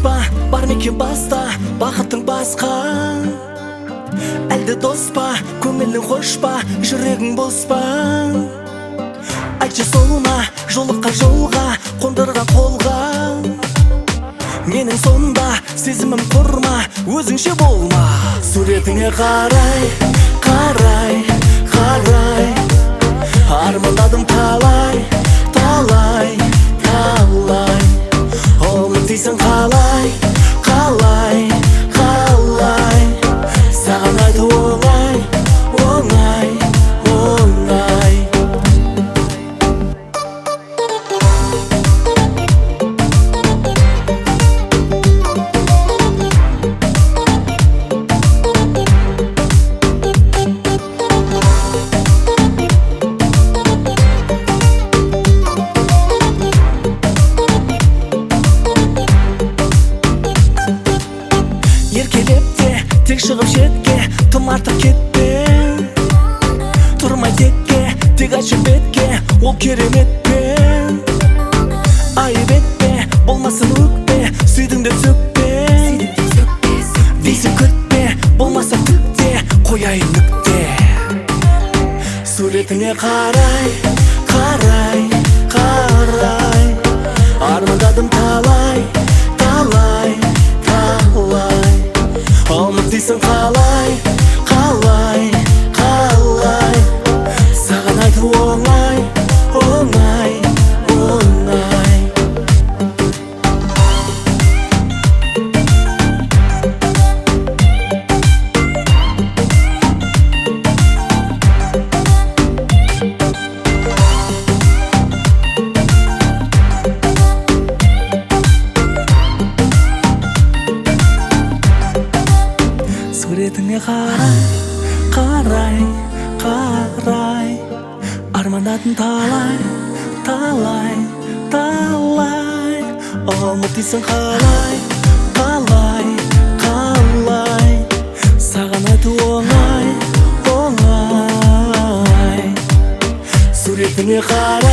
па, бар ма екен баста бақыттың басқа? Әлде дос па, көңілің хош па, жүрегің бос па? Айтшы сол ма, жолыққа жолға қондырған қолға? Менің сонда сезімім құрма, өзіңше болма. Суретіңе қарай, қарай, қарай, армандадым талай, талай, талай. Ұмытайсың қалай, қалай, қалай. Саған айту оңай, оңай, оңай. Еркелеп те, тек шығып шетке, тым артық кетпен. Тұрмай текке, тек айтшы бетке, ол кереметпен. Айып етпе, болмасын өкпе, сүйдің деп сөкпе. Дейсің күтпе, болмаса түкте, қояйын нүкте. Суретіңе қарай, қарай, қарай, армандадым талай, талай, талай. Ұмытайсың қалай, қалай, қалай. Саған айту оңай, оңай, оңай. Суретіңе қарай, қарай, қарай, армандадым талай, талай, талай. Ұмытайсың қалай, қалай, қалай. Саған айту оңай, оңай. Суретіңе қарай.